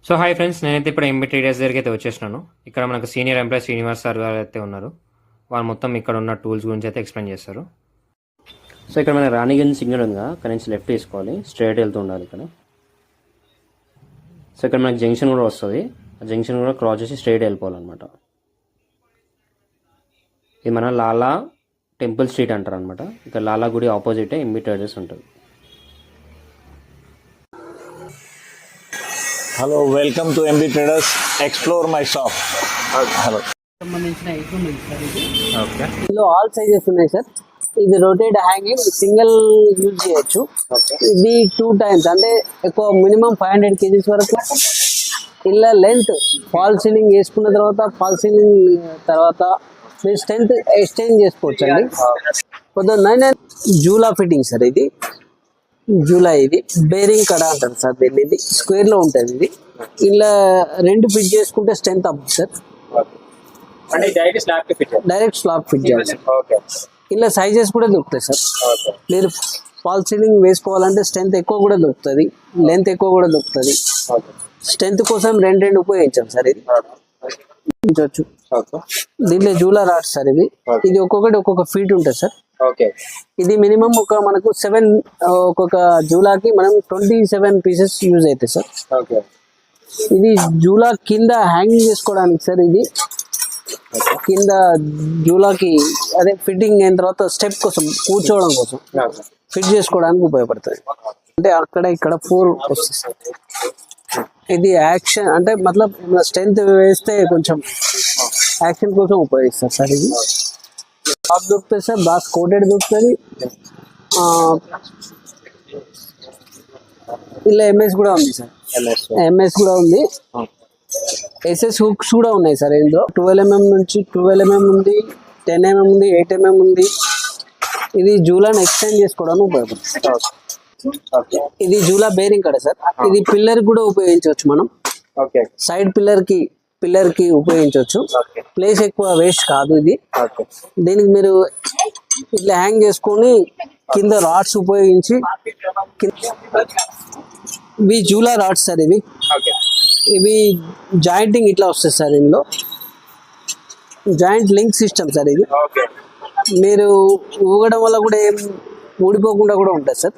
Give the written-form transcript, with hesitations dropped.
So hi friends, నేనైతే ఇప్పుడు MB traders దగ్గరికి అయితే వచ్చేసినాను. ఇక్కడ మనకు సీనియర్ ఎంప్లాయీ శ్రీనివాస్ సార్ గారు అయితే ఉన్నారు. వాళ్ళు మొత్తం ఇక్కడ ఉన్న టూల్స్ గురించి అయితే ఎక్స్ప్లెయిన్ చేస్తారు. సో ఇక్కడ మన రాణిగంజ్ సిగ్నల్ ఉందిగా, అక్కడ నుంచి లెఫ్ట్ తీసుకోవాలి, స్ట్రైట్ వెళ్తూ ఉండాలి ఇక్కడ. సో ఇక్కడ మనకి జంక్షన్ కూడా వస్తుంది, ఆ జంక్షన్ కూడా క్రాస్ చేసి స్ట్రైట్ వెళ్ళిపోవాలన్నమాట. ఇది మన లాలా టెంపుల్ స్ట్రీట్ అంటారు అనమాట. ఇక్కడ లాలా గుడి ఆపోజిట్ ఎంబీ ట్రేడర్స్ ఉంటుంది. Hello, welcome to MB traders. Explore my shop. Hello, సంబంధించిన ఐటమ్ ఉంది సార్ ఇది. ఓకే, ఇందులో ఆల్ సైజెస్ ఉన్నాయి సార్. ఇది రొటేట్ హ్యాంగింగ్ సింగిల్ యూజ్ చేయొచ్చు. ఇది 2 times అంటే ఎక్కువ మినిమం 500 kgs వరకు. ఇలా లెంత్ ఫాల్ సీలింగ్ వేసుకున్న తర్వాత మీరు స్ట్రెంత్ ఎక్స్చేంజ్ చేసుకోవచ్చు అండి. కొద్దిగా జూలా ఫిట్టింగ్ సార్. ఇది జూలా, ఇది బేరింగ్ కడ అంటారు సార్. దీన్ని ఇది స్క్వేర్ లో ఉంటుంది. ఇది ఇలా 2 ఫిట్ చేసుకుంటే స్ట్రెంత్ అవ్వదు సార్. డైరెక్ట్ స్లాబ్ ఫిట్ చేయాలి. ఇలా సైజెస్ కూడా దొరుకుతాయి సార్. మీరు ఫాల్ సీలింగ్ వేసుకోవాలంటే స్ట్రెంత్ ఎక్కువ కూడా దొరుకుతుంది, లెంత్ ఎక్కువ కూడా దొరుకుతుంది. స్ట్రెంత్ కోసం 2 ఉపయోగించాం సార్. ఇది ఉపయోగించవచ్చు. దీంట్లో జూలా రాడ్స్ సార్. ఇది ఒక్కొక్కటి ఒక్కొక్క ఫీట్ ఉంటుంది సార్. ఇది మినిమం మనకు 7 ఒక్కొక్క జూలాకి మనం 27 పీసెస్ యూజ్ అవుతాయి సార్. ఇది జూలా కింద హ్యాంగింగ్ చేసుకోవడానికి సార్. ఇది కింద జూలాకి అదే ఫిట్టింగ్ అయిన తర్వాత స్టెప్ కోసం కూర్చోవడం కోసం ఫిట్ చేసుకోవడానికి ఉపయోగపడుతుంది. అంటే అక్కడ ఇక్కడ 4 వస్తుంది సార్. ఇది యాక్షన్ అంటే మతలబ్ స్ట్రెంత్ వేస్తే కొంచెం యాక్షన్ కోసం ఉపయోగిస్తారు సార్. ఇది బాగా దొరుకుతుంది సార్, బాగా కోటెడ్ దొరుకుతుంది. ఇలా ఎంఎస్ కూడా ఉంది సార్. ఎంఎస్ కూడా ఉంది. ఎస్ఎస్ హుక్స్ కూడా ఉన్నాయి సార్. ఇందులో 12 mm నుంచి 12 mm ఉంది, 10 mm ఉంది, 8 mm ఉంది. ఇది జూలాను ఎక్స్టెండ్ చేసుకోవడానికి ఉపయోగపడుతుంది. ఇది జూలా బేరింగ్ కడ సార్. ఇది పిల్లర్ కూడా ఉపయోగించవచ్చు మనం. సైడ్ పిల్లర్ కి ఉపయోగించవచ్చు. ప్లేస్ ఎక్కువ వేస్ట్ కాదు ఇది. దీనికి మీరు ఇట్లా హ్యాంగ్ చేసుకొని కింద రాడ్స్ ఉపయోగించి, ఇవి జూలా రాడ్స్ సార్. ఇవి జాయింటింగ్ ఇట్లా వస్తుంది సార్. ఇందులో జాయింట్ లింక్ సిస్టమ్ సార్. ఇది మీరు ఊగడం వల్ల కూడా ఏం ఊడిపోకుండా కూడా ఉంటుంది సార్.